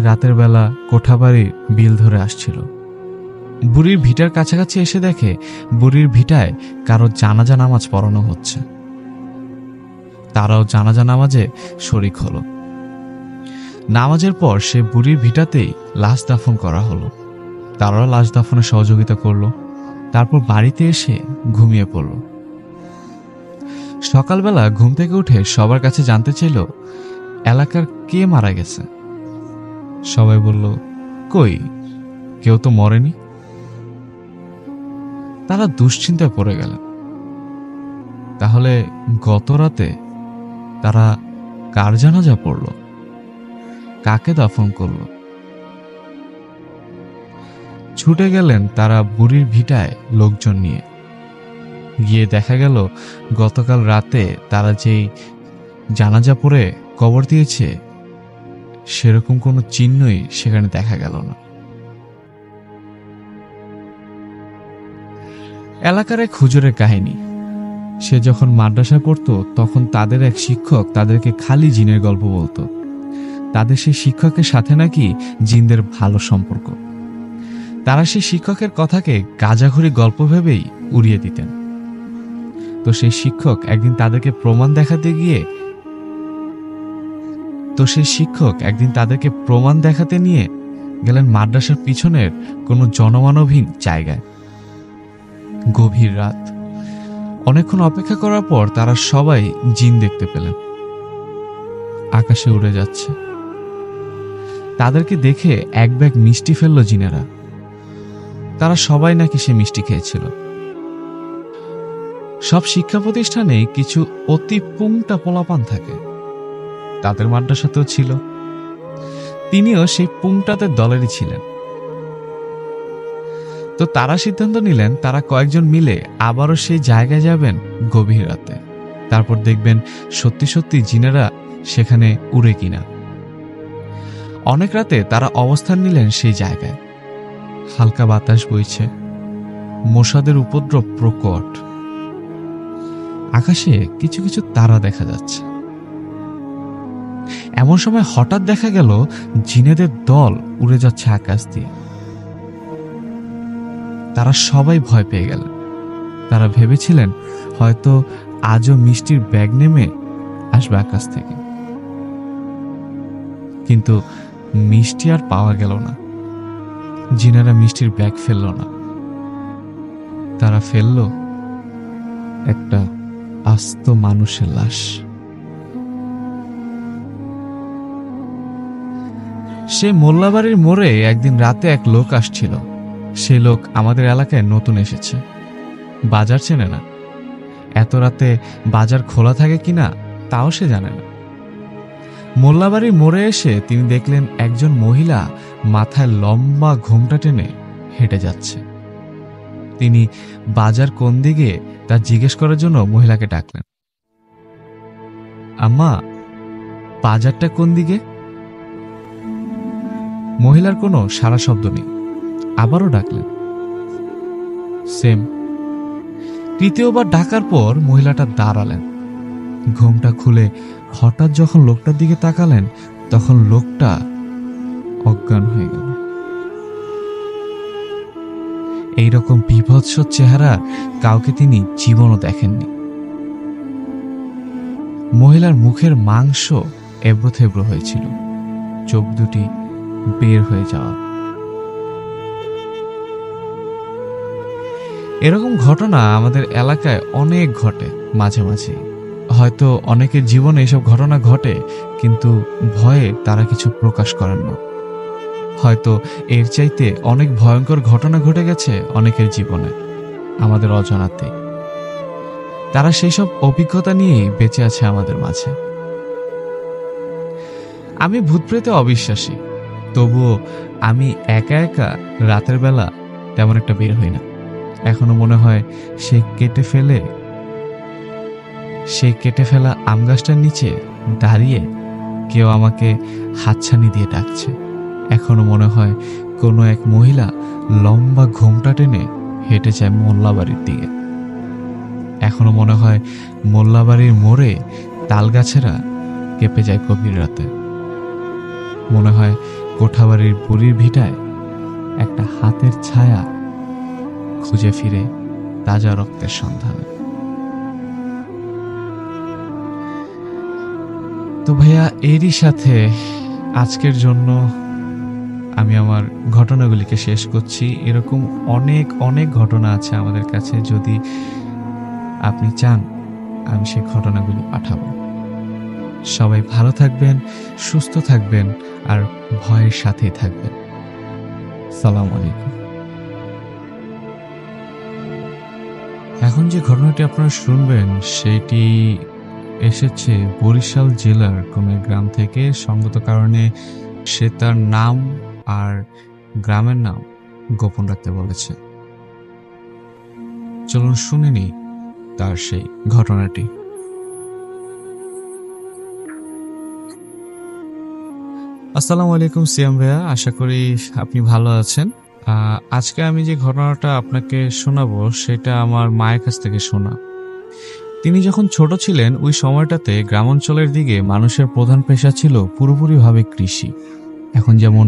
রাতের বেলা কোঠাবাড়ির বিল ধরে আসছিল। বুড়ির ভিটার কাছাকাছি এসে দেখে বুড়ির ভিটায় কারো জানাজা নামাজ পড়ানো হচ্ছে। তারাও জানাজা নামাজে শরিক হলো। নামাজের পর সে বুড়ির ভিটাতেই লাশ দাফন করা হলো। তারাও লাশ দাফনে সহযোগিতা করলো। তারপর বাড়িতে এসে ঘুমিয়ে পড়ল। সকালবেলা ঘুম থেকে উঠে সবার কাছে জানতে চাইল এলাকার কে মারা গেছে। সবাই বলল, কই, কেউ তো মরেনি। তারা দুশ্চিন্তায় পড়ে গেলেন। তাহলে গত রাতে তারা কার জানাজা পড়ল, কাকে দাফন করল? ছুটে গেলেন তারা বুড়ির ভিটায় লোকজন নিয়ে। গিয়ে দেখা গেল গতকাল রাতে তারা যেই জানাজা পড়ে কবর দিয়েছে সেরকম কোনো চিহ্নই সেখানে দেখা গেল না। এলাকার এক হুজুরের কাহিনী। সে যখন মাদ্রাসায় পড়তো তখন তাদের এক শিক্ষক তাদেরকে খালি জিনের গল্প বলতো। তাদের সেই শিক্ষকের সাথে নাকি জিনদের ভালো সম্পর্ক। তারা সেই শিক্ষকের কথাকে গাঁজাখড়ি গল্প ভেবেই উড়িয়ে দিতেন। তো সেই শিক্ষক একদিন তাদেরকে প্রমাণ দেখাতে নিয়ে গেলেন মাদ্রাসার পিছনের কোনো জনমানবহীন জায়গায়। গভীর রাত, অনেকক্ষণ অপেক্ষা করার পর তারা সবাই জিন দেখতে পেলেন। আকাশে উড়ে যাচ্ছে। তাদেরকে দেখে এক ব্যাগ মিষ্টি ফেলল জিনেরা। তারা সবাই নাকি সে মিষ্টি খেয়েছিল। সব শিক্ষা প্রতিষ্ঠানে কিছু অতি পুংটা পোলাপান থাকে, তাদের মাদ্রাসাতেও ছিল। তিনিও সেই পুংটাদের দলেরই ছিলেন। তো তারা সিদ্ধান্ত নিলেন তারা কয়েকজন মিলে আবারও সেই জায়গায় যাবেন গভীর রাতে। তারপর দেখবেন সত্যি সত্যি জিনেরা সেখানে উড়ে কিনা। অনেক রাতে তারা অবস্থান নিলেন সেই জায়গায়। হালকা বাতাস বইছে, মশাদের উপদ্রব প্রকট, আকাশে কিছু কিছু তারা দেখা যাচ্ছে। এমন সময় হঠাৎ দেখা গেল জিনেদের দল উড়ে যাচ্ছে আকাশ দিয়ে। তারা সবাই ভয় পেয়ে গেলেন। তারা ভেবেছিলেন হয়তো আজও মিষ্টির ব্যাগ নেমে আসবে আকাশ থেকে, কিন্তু মিষ্টি আর পাওয়া গেল না। জিনেরা মিষ্টির ব্যাগ ফেলল না, তারা ফেলল একটা আস্ত মানুষের লাশ। সে মোল্লাবাড়ির মোড়ে একদিন রাতে এক লোক আসছিল। সে লোক আমাদের এলাকায় নতুন এসেছে, বাজার চেনে না। এত রাতে বাজার খোলা থাকে কিনা তাও সে জানে না। মোল্লাবাড়ির মোড়ে এসে তিনি দেখলেন একজন মহিলা মাথায় লম্বা ঘোমটা টেনে হেঁটে যাচ্ছে। তিনি বাজার কোন দিকে তা জিজ্ঞেস করার জন্য মহিলাকে ডাকলেন। আম্মা, বাজারটা কোন দিকে? মহিলার কোনো সাড়া শব্দ নেই। আবারও ডাকলেন, সেম। তৃতীয়বার ডাকার পর মহিলাটা দাঁড়ালেন, ঘোমটা খুলে হঠাৎ যখন লোকটার দিকে তাকালেন তখন লোকটা অজ্ঞান হয়ে গেল। এইরকম বিভৎস চেহারা কাউকে তিনি জীবনও দেখেননি। মহিলার মুখের মাংস এবড়ো থেবড়ো হয়েছিল, চোখ দুটি বের হয়ে যাওয়া। এরকম ঘটনা আমাদের এলাকায় অনেক ঘটে মাঝে মাঝে। হয়তো অনেকের জীবনে এসব ঘটনা ঘটে, কিন্তু ভয়ে তারা কিছু প্রকাশ করেন না। হয়তো এর চাইতে অনেক ভয়ঙ্কর ঘটনা ঘটে গেছে অনেকের জীবনে আমাদের অজানাতে। তারা সেই সব অভিজ্ঞতা নিয়েই বেঁচে আছে আমাদের মাঝে। আমি ভূতপ্রেতে অবিশ্বাসী, তবুও আমি একা একা রাতের বেলা তেমন একটা বের হই না। এখনো মনে হয় সেই কেটে ফেলা আম গাছটার নিচে দাঁড়িয়ে কেউ আমাকে হাতছানি দিয়ে ডাকছে। এখনো মনে হয় কোনো এক মহিলা লম্বা ঘোমটা টেনে হেঁটে যায় মোল্লাবাড়ির দিকে। এখনো মনে হয় মোল্লাবাড়ির মোড়ে তাল গাছেরা কেঁপে যায় গভীর রাতে। মনে হয় কোঠাবাড়ির বুড়ির ভিটায় একটা হাতের ছায়া খুঁজে ফিরে তাজা রক্তের সন্ধানে। তো ভাইয়া, এরই সাথে আজকের জন্য আমি আমার ঘটনাগুলিকে শেষ করছি। এরকম অনেক অনেক ঘটনা আছে আমাদের কাছে, যদি আপনি চান আমি সেই ঘটনাগুলি পাঠাবো। সবাই ভালো থাকবেন, সুস্থ থাকবেন, আর ভয়ের সাথেই থাকবেন। সালাম আলাইকুম। এখন যে ঘটনাটি আপনারা শুনবেন সেটি এসেছে বরিশাল জেলার কোনো গ্রাম থেকে। সঙ্গত কারণে সে তার নাম আর গ্রামের নাম গোপন রাখতে বলেছে। চলুন শুনে নিই তার সেই ঘটনাটি। আসসালামু আলাইকুম সিয়াম ভাইয়া, আশা করি আপনি ভালো আছেন। আজকে আমি যে ঘটনাটা আপনাকে শোনাবো সেটা আমার মায়ের কাছ থেকে শোনা। তিনি যখন ছোট ছিলেন ওই সময়টাতে গ্রামাঞ্চলের দিকে মানুষের প্রধান পেশা ছিল পুরোপুরিভাবে কৃষি। এখন যেমন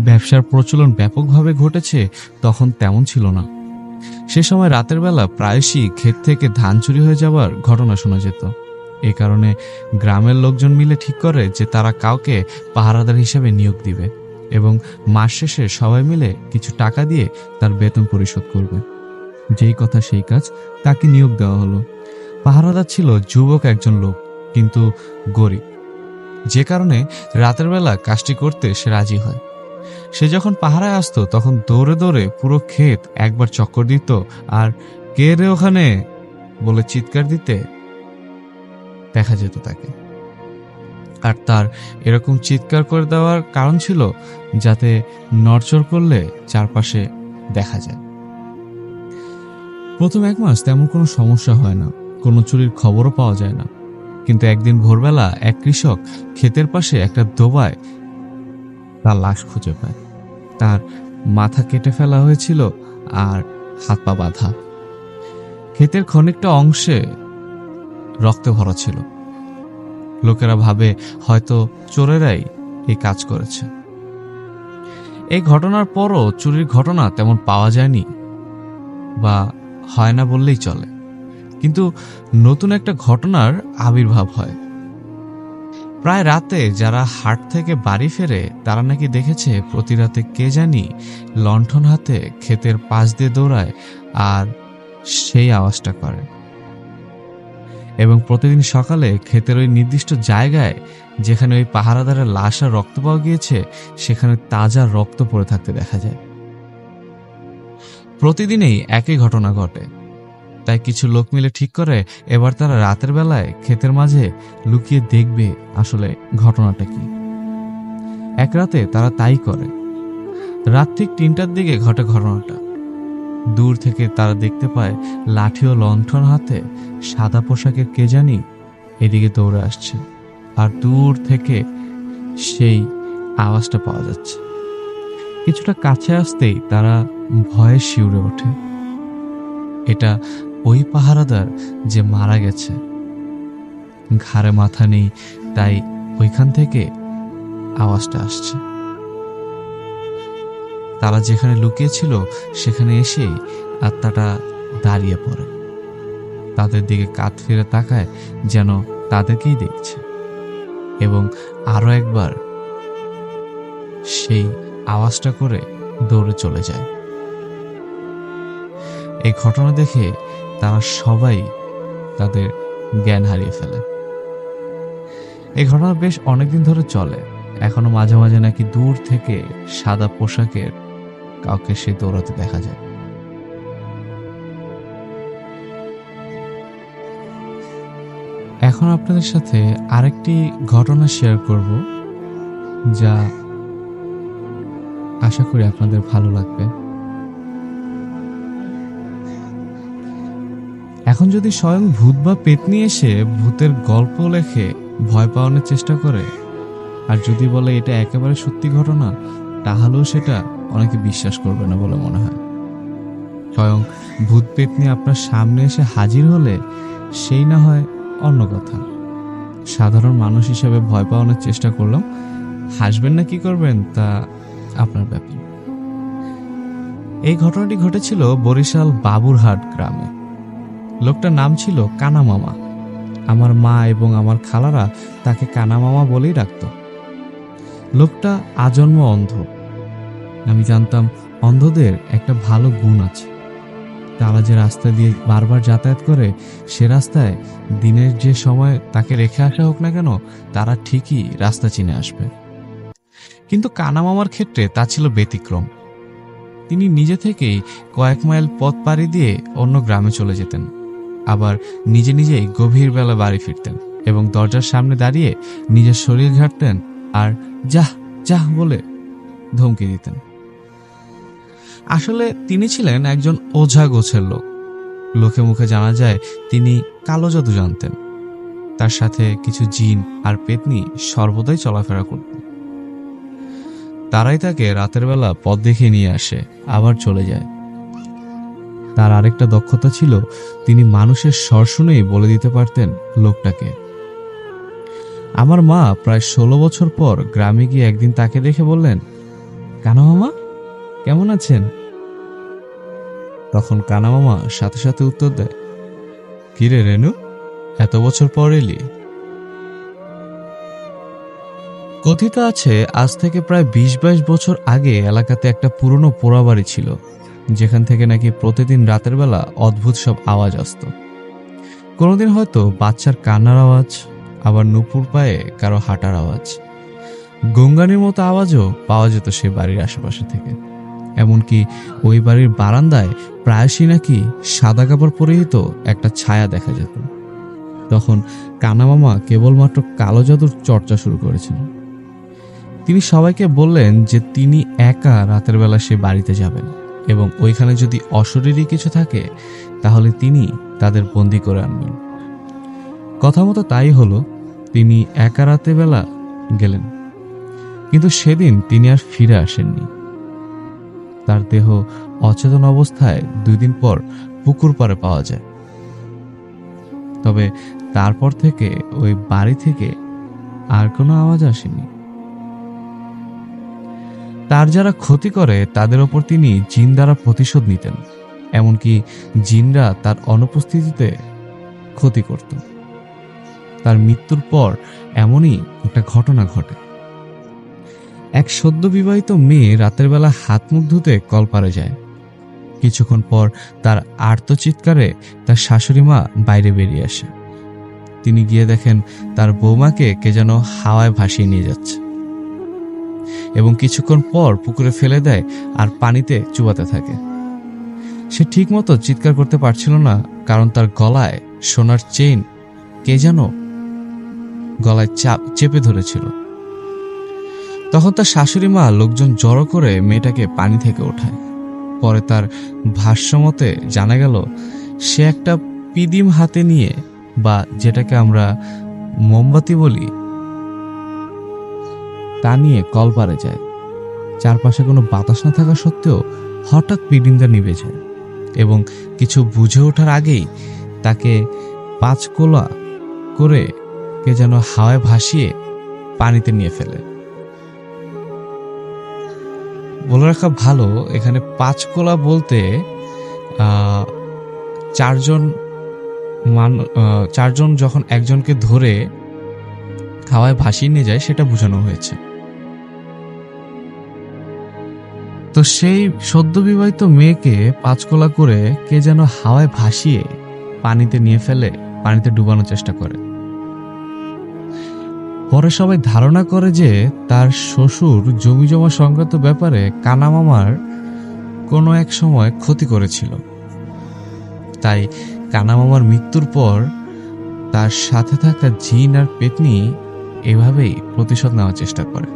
ব্যবসার প্রচলন ব্যাপকভাবে ঘটেছে, তখন তেমন ছিল না। সে সময় রাতের বেলা প্রায়শই ক্ষেত থেকে ধান চুরি হয়ে যাওয়ার ঘটনা শোনা যেত। এ কারণে গ্রামের লোকজন মিলে ঠিক করে যে তারা কাউকে পাহারাদার হিসেবে নিয়োগ দিবে এবং মাস শেষে সবাই মিলে কিছু টাকা দিয়ে তার বেতন পরিশোধ করবে। যেই কথা সেই কাজ, তাকে নিয়োগ দেওয়া হলো। পাহারাদার ছিল যুবক একজন লোক, কিন্তু গরিব। যে কারণে রাতের বেলা কাজটি করতে সে রাজি হয়। সে যখন পাহারায় আসতো তখন দৌড়ে দৌড়ে পুরো ক্ষেত একবার চক্কর দিত, আর কে রে ওখানে বলে চিৎকার দিতে দেখা যেত তাকে। আর তার এরকম চিৎকার করে দেওয়ার কারণ ছিল যাতে নড়চড় করলে চারপাশে দেখা যায়। প্রথম 1 মাস তেমন কোনো সমস্যা হয় না, কোনো চুরির খবরও পাওয়া যায় না। কিন্তু একদিন ভোরবেলা এক কৃষক ক্ষেতের পাশে একটা ডোবায় তার লাশ খুঁজে পায়। তার মাথা কেটে ফেলা হয়েছিল আর হাত পা বাঁধা। ক্ষেতের খানিকটা অংশে রক্তে ভরা ছিল। লোকেরা ভাবে হয়তো চোরেরাই এই কাজ করেছে। এই ঘটনার পরও চুরির ঘটনা তেমন পাওয়া যায়নি, বা হয় না বললেই চলে। কিন্তু নতুন একটা ঘটনার আবির্ভাব হয়। প্রায় রাতে যারা হাট থেকে বাড়ি ফেরে তারা নাকি দেখেছে প্রতি রাতে কে জানি লণ্ঠন হাতে ক্ষেতের পাশ দিয়ে দৌড়ায় আর সেই আওয়াজটা করে। এবং প্রতিদিন সকালে ক্ষেতের ওই নির্দিষ্ট জায়গায় যেখানে ওই পাহারাদারের লাশ আর রক্ত পাওয়া গিয়েছে সেখানে তাজা রক্ত পড়ে থাকতে দেখা যায়। প্রতিদিনই একই ঘটনা ঘটে। তাই কিছু লোক মিলে ঠিক করে এবার তারা রাতের বেলায় ক্ষেতের মাঝে লুকিয়ে দেখবে আসলে ঘটনাটা কি। এক রাতে তারা তাই করে। রাত ঠিক 3টার দিকে ঘটে ঘটনাটা। দূর থেকে তারা দেখতে পায় লাঠি ও লণ্ঠন হাতে সাদা পোশাকের কে জানি এদিকে দৌড়ে আসছে, আর দূর থেকে সেই আওয়াজটা পাওয়া যাচ্ছে। কিছুটা কাছে আসতেই তারা ভয়ে শিউরে ওঠে। এটা ওই পাহারাদার যে মারা গেছে। ঘাড়ে মাথা নেই, তাই ওইখান থেকে আওয়াজটা আসছে। তারা যেখানে লুকিয়েছিল সেখানে এসেই আত্মাটা দাঁড়িয়ে পড়ে, তাদের দিকে কাঁধ ফিরে তাকায় যেন তাদেরকেই দেখছে, এবং আরো একবার সেই আওয়াজটা করে দৌড়ে চলে যায়। এই ঘটনা দেখে তারা সবাই তাদের জ্ঞান হারিয়ে ফেলে। এই ঘটনা বেশ অনেকদিন ধরে চলে। এখনো মাঝে মাঝে নাকি দূর থেকে সাদা পোশাকের কাউকে সে দৌড়াতে দেখা যায়। এখন আপনাদের সাথে আরেকটি ঘটনা শেয়ার করব, যা আশা করি আপনাদের ভালো লাগবে। এখন যদি স্বয়ং ভূত বা পেতনি এসে ভূতের গল্প লেখে ভয় পাওয়ানোর চেষ্টা করে, আর যদি বলে এটা একেবারে সত্যি ঘটনা, তাহলেও সেটা অনেকে বিশ্বাস করবে না বলে মনে হয়। স্বয়ং ভূত পেতনি আপনার সামনে এসে হাজির হলে সেই না হয় অন্য কথা। সাধারণ মানুষ হিসেবে ভয় পাওয়ানোর চেষ্টা করলাম। হাসবেন না কি করবেন তা আপনার ব্যাপার। এই ঘটনাটি ঘটেছিল বরিশাল বাবুরহাট গ্রামে। লোকটার নাম ছিল কানা মামা। আমার মা এবং আমার খালারা তাকে কানা মামা বলেই ডাকত। লোকটা আজন্ম অন্ধ। আমি জানতাম অন্ধদের একটা ভালো গুণ আছে। তারা যে রাস্তা দিয়ে বারবার যাতায়াত করে সে রাস্তায় দিনের যে সময় তাকে রেখে আসা হোক না কেন, তারা ঠিকই রাস্তা চিনে আসবে। কিন্তু কানা মামার ক্ষেত্রে তা ছিল ব্যতিক্রম। তিনি নিজে থেকেই কয়েক মাইল পথ পাড়ি দিয়ে অন্য গ্রামে চলে যেতেন, আবার নিজে নিজেই গভীর বেলা বাড়ি ফিরতেন এবং দরজার সামনে দাঁড়িয়ে নিজের শরীর ঘাঁটতেন আর যাহ যাহ বলে ধমকি দিতেন। আসলে তিনি ছিলেন একজন ওঝা গোছের লোক। লোকে মুখে জানা যায় তিনি কালো জাদু জানতেন। তার সাথে কিছু জিন আর পেতনি সর্বদাই চলাফেরা করতেন। তারাই তাকে রাতের বেলা পথ দেখিয়ে নিয়ে আসে, আবার চলে যায়। তার আরেকটা দক্ষতা ছিল, তিনি মানুষের স্বর শুনেই বলে দিতে পারতেন লোকটাকে। আমার মা প্রায় 16 বছর পর গ্রামে গিয়ে একদিন তাকে দেখে বললেন, কানা মামা কেমন আছেন? তখন কানা মামা সাথে সাথে উত্তর দেয়, কিরে রেনু, এত বছর পর এলি? কথিত আছে আজ থেকে প্রায় 20-22 বছর আগে এলাকাতে একটা পুরনো পোড়াবাড়ি ছিল, যেখান থেকে নাকি প্রতিদিন রাতের বেলা অদ্ভুত সব আওয়াজ আসত। কোনোদিন হয়তো বাচ্চার কান্নার আওয়াজ, আবার নুপুর পায়ে কারো হাঁটার আওয়াজ, গঙ্গানির মতো আওয়াজও পাওয়া যেত সেই বাড়ির আশেপাশে থেকে। এমনকি ওই বাড়ির বারান্দায় প্রায়শই নাকি সাদা কাপড় পরিহিত একটা ছায়া দেখা যেত। তখন কানামামা কেবলমাত্র কালো জাদুর চর্চা শুরু করেছিলেন। তিনি সবাইকে বললেন যে তিনি একা রাতের বেলা সে বাড়িতে যাবেন এবং ওইখানে যদি অশরীরী কিছু থাকে তাহলে তিনি তাদের বন্দি করে আনবেন। কথা মতো তাই হলো, তিনি একা রাতের বেলা গেলেন, কিন্তু সেদিন তিনি আর ফিরে আসেননি। তার দেহ অচেতন অবস্থায় 2 দিন পর পুকুর পাড়ে পাওয়া যায়। তবে তারপর থেকে ওই বাড়ি থেকে আর কোনো আওয়াজ আসেনি। তার যারা ক্ষতি করে তাদের ওপর তিনি জিন দ্বারা প্রতিশোধ নিতেন, এমনকি জিনরা তার অনুপস্থিতিতে ক্ষতি করত। তার মৃত্যুর পর এমনই একটা ঘটনা ঘটে। এক সদ্য বিবাহিত মেয়ে রাতের বেলা হাত মুখ ধুতে কলপারে যায়। কিছুক্ষণ পর তার আর্তচিৎকারে তার শাশুড়ি মা বাইরে বেরিয়ে আসে। তিনি গিয়ে দেখেন তার বৌমাকে কে যেন হাওয়ায় ভাসিয়ে নিয়ে যাচ্ছে এবং কিছুক্ষণ পর পুকুরে ফেলে দেয় আর পানিতে চুবাতে থাকে। সে ঠিক মতো চিৎকার করতে পারছিল না, কারণ তার গলায় সোনার চেইন কে যেন গলায় চেপে ধরেছিল। তখন তার শাশুড়ি মা লোকজন জড়ো করে মেয়েটাকে পানি থেকে ওঠায়। পরে তার ভাষ্যমতে জানা গেল সে একটা পিদিম হাতে নিয়ে, বা যেটাকে আমরা মোমবাতি বলি, তা নিয়ে কলপারে যায়। চারপাশে কোনো বাতাস না থাকা সত্ত্বেও হঠাৎ পিদিমটা নিভে যায় এবং কিছু বুঝে ওঠার আগেই তাকে 5 কোলা করে কে যেন হাওয়ায় ভাসিয়ে পানিতে নিয়ে ফেলে। বলে রাখা ভালো, এখানে 5 কোলা বলতে 4জন যখন একজনকে ধরে হাওয়ায় ভাসিয়ে নিয়ে যায় সেটা বোঝানো হয়েছে। তো সেই সদ্য বিবাহিত মেয়েকে 5 কোলা করে কে যেন হাওয়ায় ভাসিয়ে পানিতে নিয়ে ফেলে, পানিতে ডুবানোর চেষ্টা করে। পরে সবাই ধারণা করে যে তার শ্বশুর জমি জমা সংক্রান্ত ব্যাপারে কানামামার কোনো এক সময় ক্ষতি করেছিল। তাই কানামামার মৃত্যুর পর তার সাথে থাকা জিন আর পেতনি এভাবেই প্রতিশোধ নেওয়ার চেষ্টা করে।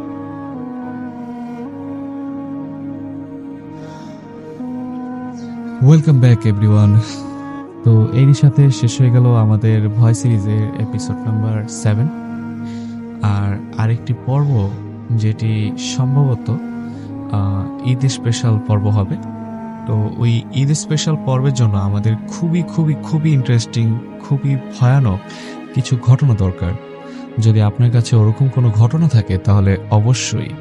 Welcome back everyone. তো এরই সাথে শেষ হয়ে গেল আমাদের ভয় সিরিজের এপিসোড নাম্বার 7। আর আরেকটি পর্ব যেটি সম্ভবত ঈদ স্পেশাল পর্ব হবে। তো ওই ঈদ স্পেশাল পর্বের জন্য আমাদের খুবই খুবই খুবই ইন্টারেস্টিং, খুবই ভয়ানক কিছু ঘটনা দরকার। যদি আপনার কাছে ওরকম কোনো ঘটনা থাকে তাহলে অবশ্যই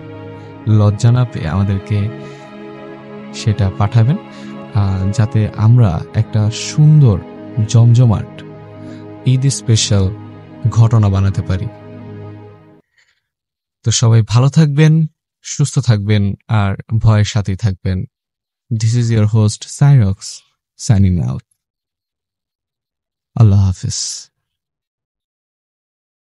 লজ্জা না পেয়ে আমাদেরকে সেটা পাঠাবেন, যাতে আমরা একটা সুন্দর জমজমাট ঈদ স্পেশাল ঘটনা বানাতে পারি। তো সবাই ভালো থাকবেন, সুস্থ থাকবেন আর ভয়ের সাথেই থাকবেন। This is your host Cyrox signing out. Allah Hafiz.